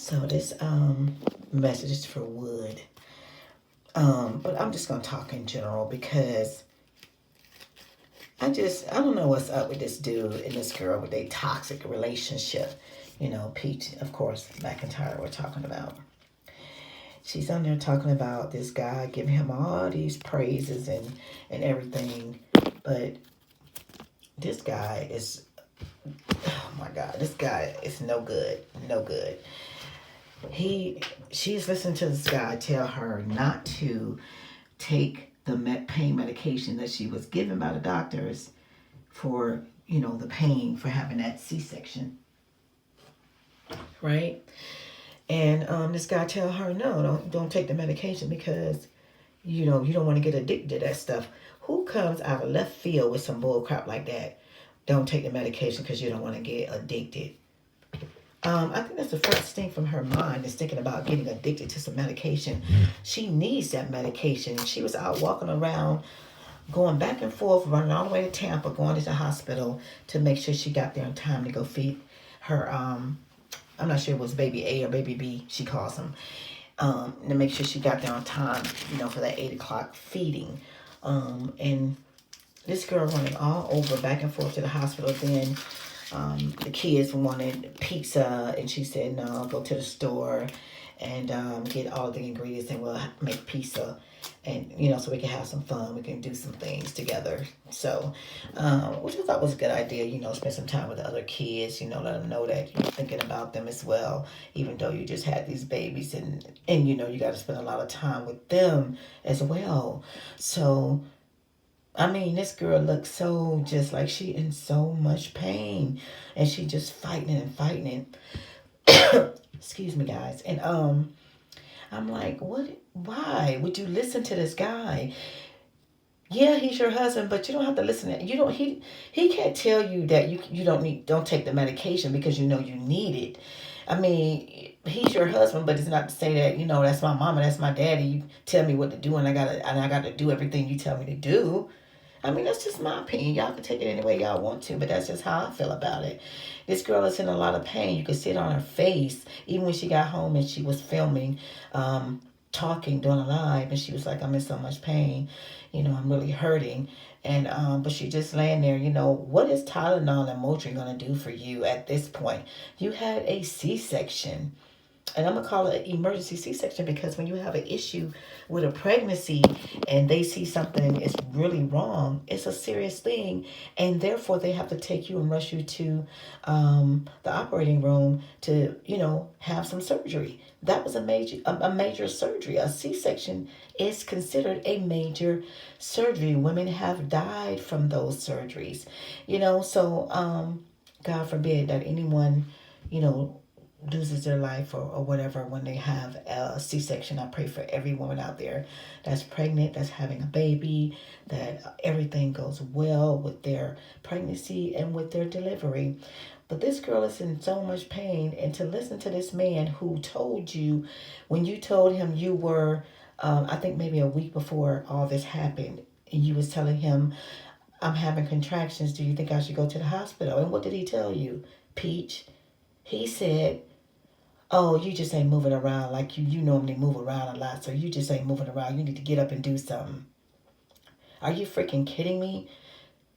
So this message is for Wood. But I'm just gonna talk in general because I don't know what's up with this dude and this girl with a toxic relationship. You know, Pete, of course, McIntyre we're talking about. She's on there talking about this guy, giving him all these praises and everything. But this guy is, oh my God, this guy is no good. No good. She's listening to this guy tell her not to take the pain medication that she was given by the doctors for, the pain for having that C-section, right? And this guy tell her, no, don't take the medication because, you don't want to get addicted to that stuff. Who comes out of left field with some bull crap like that? Don't take the medication because you don't want to get addicted. I think that's the first thing from her mind is thinking about getting addicted to some medication. She needs that medication. She was out walking around, going back and forth, running all the way to Tampa, going to the hospital to make sure she got there in time to go feed her, I'm not sure it was baby A or baby B, she calls him, to make sure she got there on time, for that 8 o'clock feeding. And this girl running all over, back and forth to the hospital. Then the kids wanted pizza, and she said, no, I'll go to the store and get all the ingredients, and we'll make pizza. And, so we can have some fun. We can do some things together. So, which I thought was a good idea, spend some time with the other kids, let them know that you're thinking about them as well, even though you just had these babies and you got to spend a lot of time with them as well. So, I mean, this girl looks so just like she in so much pain, and she just fighting and fighting. Excuse me, guys. And I'm like, what? Why would you listen to this guy? Yeah, he's your husband, but you don't have to listen to. You don't. He can't tell you that you don't take the medication because you need it. I mean, he's your husband, but it's not to say that that's my mama, that's my daddy. You tell me what to do, and I gotta do everything you tell me to do. I mean, that's just my opinion. Y'all can take it any way y'all want to, but that's just how I feel about it. This girl is in a lot of pain. You could see it on her face. Even when she got home and she was filming, talking, doing a live, and she was like, I'm in so much pain. I'm really hurting. And but she just laying there, what is Tylenol and Motrin going to do for you at this point? You had a C-section. And I'm going to call it an emergency C-section because when you have an issue with a pregnancy and they see something is really wrong, it's a serious thing. And therefore, they have to take you and rush you to the operating room to, have some surgery. That was a major surgery. A C-section is considered a major surgery. Women have died from those surgeries, so God forbid that anyone, loses their life or whatever when they have a C-section. I pray for every woman out there that's pregnant, that's having a baby, that everything goes well with their pregnancy and with their delivery. But this girl is in so much pain, and to listen to this man who told you, when you told him you were, I think maybe a week before all this happened, and you was telling him, I'm having contractions, do you think I should go to the hospital? And what did he tell you, Peach? He said, oh, you just ain't moving around like you normally move around a lot, so you just ain't moving around. You need to get up and do something. Are you freaking kidding me?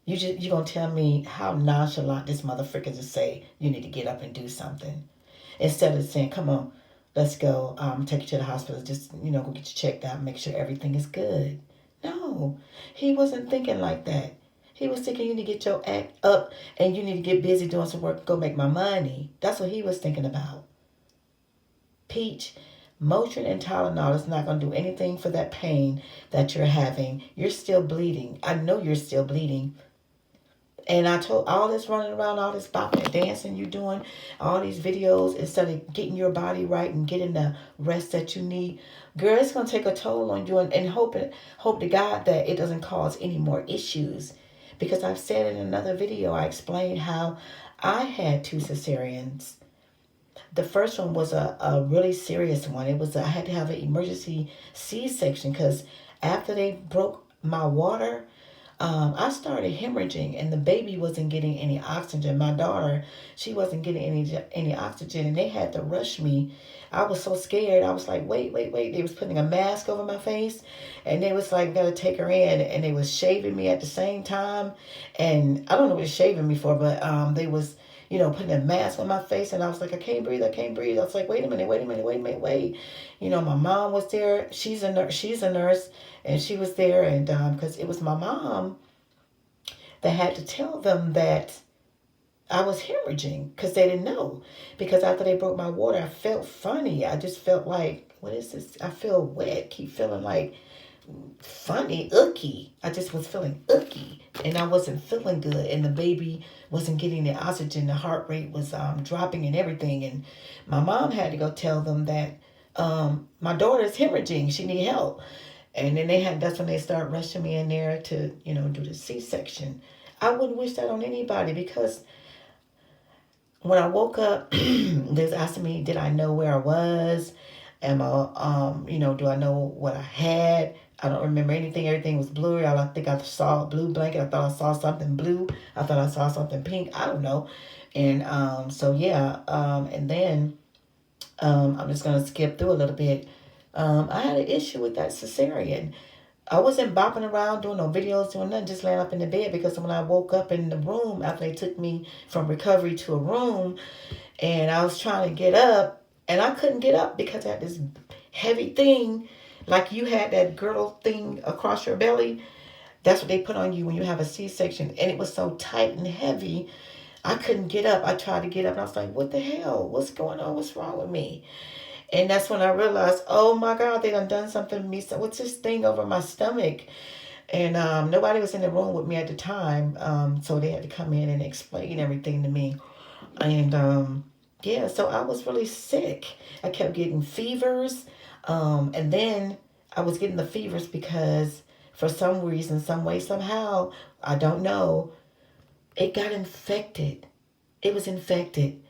You gonna tell me how nonchalant this motherfucker to say you need to get up and do something, instead of saying, come on, let's go, take you to the hospital, just go get you checked out, make sure everything is good. No, he wasn't thinking like that. He was thinking you need to get your act up and you need to get busy doing some work, go make my money. That's what he was thinking about. Peach, Motrin and Tylenol is not going to do anything for that pain that you're having. You're still bleeding. I know you're still bleeding. And I told all this running around, all this bopping and dancing you're doing, all these videos, instead of getting your body right and getting the rest that you need, girl, it's going to take a toll on you. And hope to God that it doesn't cause any more issues. Because I've said in another video, I explained how I had 2 cesareans. The first one was a really serious one. I had to have an emergency C-section because after they broke my water, I started hemorrhaging, and the baby wasn't getting any oxygen. My daughter, she wasn't getting any oxygen, and they had to rush me. I was so scared. I was like, wait, wait, wait. They was putting a mask over my face, and they was like, gotta take her in, and they was shaving me at the same time. And I don't know what they're shaving me for, but they was, putting a mask on my face, and I was like, I can't breathe, I can't breathe. I was like, wait a minute, wait a minute, wait a minute, wait. My mom was there. She's a nurse, and she was there, and because it was my mom that had to tell them that I was hemorrhaging because they didn't know. Because after they broke my water, I felt funny. I just felt like, what is this? I feel wet. Keep feeling like funny, icky. I just was feeling icky, and I wasn't feeling good. And the baby wasn't getting the oxygen. The heart rate was dropping and everything. And my mom had to go tell them that my daughter's hemorrhaging. She need help. And then that's when they start rushing me in there to, do the C-section. I wouldn't wish that on anybody, because when I woke up, they was asking me, did I know where I was? Am I, do I know what I had? I don't remember anything. Everything was blurry. I think I saw a blue blanket. I thought I saw something blue. I thought I saw something pink. I don't know. And so, yeah. And then I'm just going to skip through a little bit. I had an issue with that cesarean. I wasn't bopping around doing no videos, doing nothing, just laying up in the bed, because when I woke up in the room after they took me from recovery to a room, and I was trying to get up, and I couldn't get up because I had this heavy thing, like you had that girdle thing across your belly. That's what they put on you when you have a C-section, and it was so tight and heavy. I couldn't get up. I tried to get up, and I was like, what the hell? What's going on? What's wrong with me? And that's when I realized, oh my God, they done something to me. So what's this thing over my stomach? And nobody was in the room with me at the time. So they had to come in and explain everything to me. And yeah, so I was really sick. I kept getting fevers. And then I was getting the fevers because for some reason, some way, somehow, I don't know, it got infected. It was infected.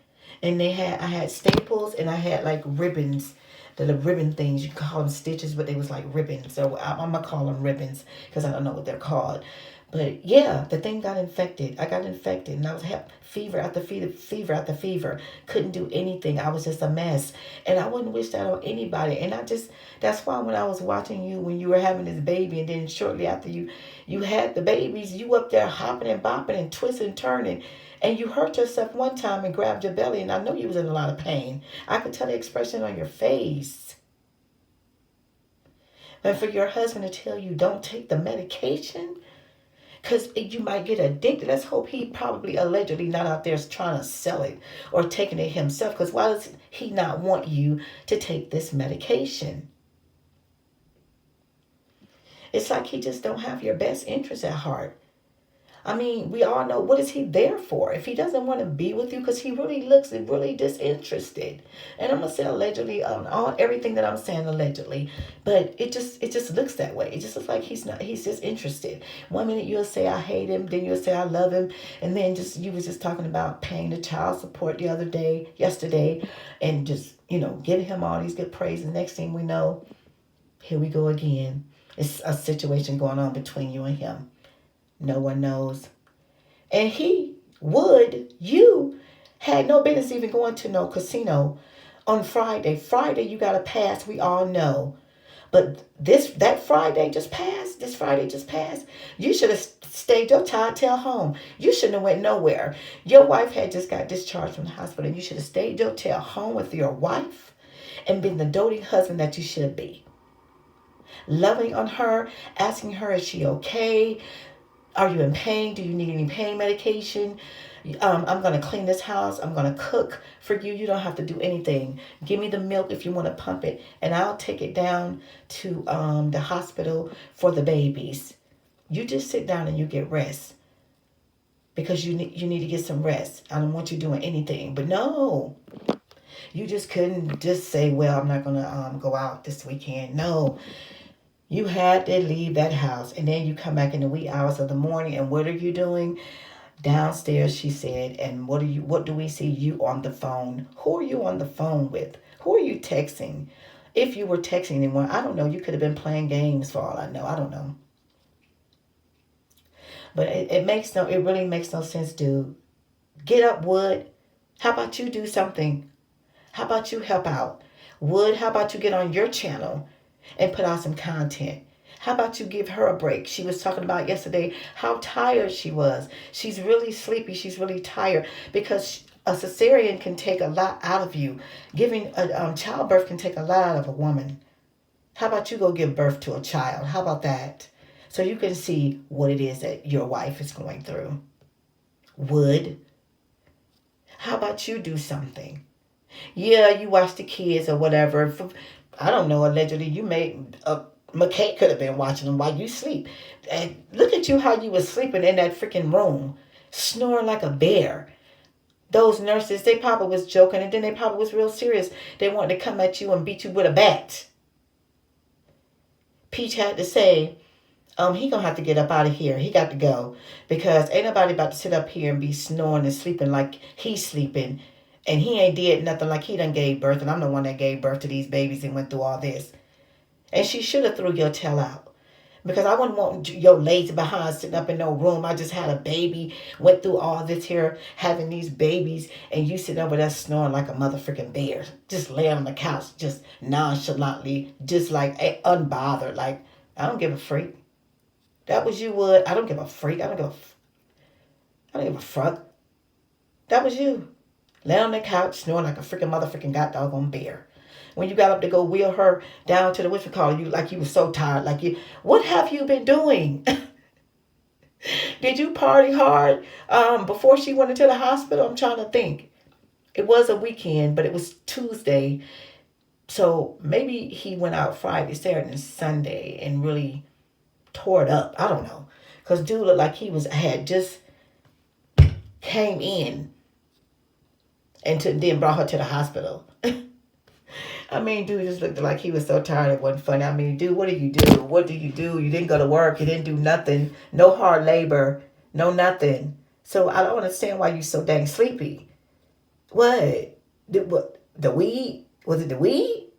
And I had staples, and I had like ribbons, the ribbon things. You can call them stitches, but they was like ribbons. So I'm gonna call them ribbons because I don't know what they're called. But yeah, the thing got infected. I got infected, and I was having fever after fever after fever. Couldn't do anything. I was just a mess, and I wouldn't wish that on anybody. And that's why when I was watching you when you were having this baby, and then shortly after you had the babies, you up there hopping and bopping and twisting and turning. And you hurt yourself one time and grabbed your belly, and I know you was in a lot of pain. I could tell the expression on your face. And for your husband to tell you don't take the medication, because you might get addicted. Let's hope he probably allegedly not out there trying to sell it or taking it himself, because why does he not want you to take this medication? It's like he just don't have your best interest at heart. I mean, we all know, what is he there for? If he doesn't want to be with you, because he really looks really disinterested. And I'm gonna say allegedly on all everything that I'm saying allegedly, but it just looks that way. It just looks like he's just interested. One minute you'll say I hate him, then you'll say I love him, and then you was just talking about paying the child support yesterday, and just giving him all these good praises. Next thing we know, here we go again. It's a situation going on between you and him. No one knows. And you had no business even going to no casino on Friday. Friday, you got a pass, we all know. But that Friday just passed. This Friday just passed. You should have stayed your tail home. You shouldn't have went nowhere. Your wife had just got discharged from the hospital. You should have stayed your tail home with your wife and been the doting husband that you should be. Loving on her, asking her, is she okay? Are you in pain? Do you need any pain medication? I'm going to clean this house. I'm going to cook for you. You don't have to do anything. Give me the milk if you want to pump it, and I'll take it down to the hospital for the babies. You just sit down and you get rest, because you need to get some rest. I don't want you doing anything. But no, you just couldn't just say, well, I'm not going to go out this weekend. No. You had to leave that house, and then you come back in the wee hours of the morning, and what are you doing? Downstairs, she said, and what do we see? You on the phone. Who are you on the phone with? Who are you texting? If you were texting anyone, I don't know. You could have been playing games for all I know. I don't know. But it really makes no sense, dude. Get up, Wood. How about you do something? How about you help out? Wood, how about you get on your channel and put out some content? How about you give her a break? She was talking about yesterday how tired she was. She's really sleepy. She's really tired because a cesarean can take a lot out of you. Giving a childbirth can take a lot out of a woman. How about you go give birth to a child? How about that? So you can see what it is that your wife is going through. Wood, how about you do something? Yeah, you watch the kids or whatever. I don't know, allegedly you made McKay could have been watching them while you sleep. And look at you how you was sleeping in that freaking room, snoring like a bear. Those nurses, they probably was joking, and then they probably was real serious. They wanted to come at you and beat you with a bat. Peach had to say, he gonna have to get up out of here. He got to go. Because ain't nobody about to sit up here and be snoring and sleeping like he's sleeping. And he ain't did nothing like he done gave birth. And I'm the one that gave birth to these babies and went through all this. And she should have threw your tail out. Because I wouldn't want your lazy behind sitting up in no room. I just had a baby, went through all this here, having these babies, and you sitting over there snoring like a motherfucking bear. Just laying on the couch, just nonchalantly, just like unbothered. Like, I don't give a freak. That was you, Wood. I don't give a freak. I don't give a fuck. That was you. Laying on the couch, snoring like a freaking motherfucking goddamn bear. When you got up to go wheel her down to the whatchamacallit, you like you was so tired. Like you, what have you been doing? Did you party hard before she went into the hospital? I'm trying to think. It was a weekend, but it was Tuesday. So maybe he went out Friday, Saturday, and Sunday and really tore it up. I don't know. Because dude looked like he had just came in and then brought her to the hospital. I mean, dude just looked like he was so tired it wasn't funny. I mean, dude, what do you do? What do you do? You didn't go to work. You didn't do nothing. No hard labor. No nothing. So I don't understand why you so dang sleepy. What? The weed? Was it the weed?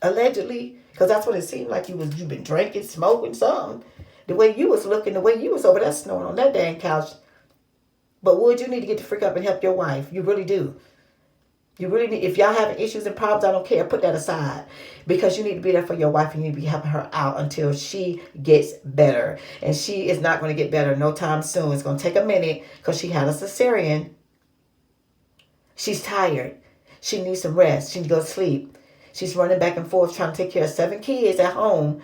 Allegedly? Because that's what it seemed like you've been drinking, smoking, something. The way you was looking, the way you was over there snoring on that dang couch. But Wood, you need to get the freak up and help your wife. You really do. You really need, if y'all having issues and problems, I don't care. Put that aside. Because you need to be there for your wife and you need to be helping her out until she gets better. And she is not going to get better no time soon. It's going to take a minute because she had a cesarean. She's tired. She needs some rest. She needs to go to sleep. She's running back and forth trying to take care of 7 kids at home.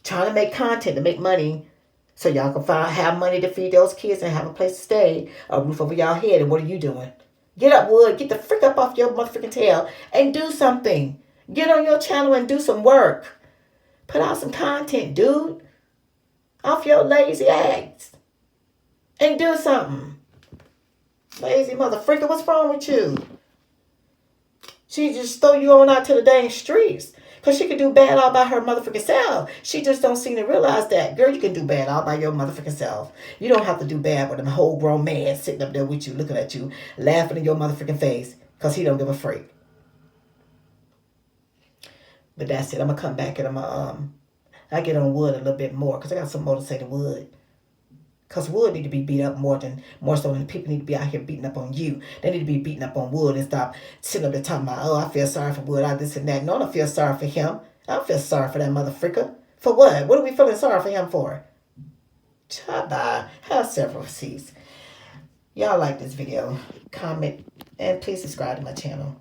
Trying to make content to make money. So y'all can have money to feed those kids and have a place to stay. A roof over y'all head. And what are you doing? Get up, Wood. Get the frick up off your motherfucking tail and do something. Get on your channel and do some work. Put out some content, dude. Off your lazy ass. And do something. Lazy motherfucker, what's wrong with you? She just throw you on out to the dang streets. Because she can do bad all by her motherfucking self. She just don't seem to realize that. Girl, you can do bad all by your motherfucking self. You don't have to do bad with a whole grown man sitting up there with you, looking at you, laughing in your motherfucking face. Because he don't give a freak. But that's it. I'm going to come back and I get on Wood a little bit more. Because I got some more to say to Wood. Because Wood need to be beat up more so than people need to be out here beating up on you. They need to be beating up on Wood and stop sitting up there talking about, oh, I feel sorry for Wood, this and that. No, I don't feel sorry for him. I don't feel sorry for that motherfucker. For what? What are we feeling sorry for him for? Bye. Have several seats. Y'all like this video, comment, and please subscribe to my channel.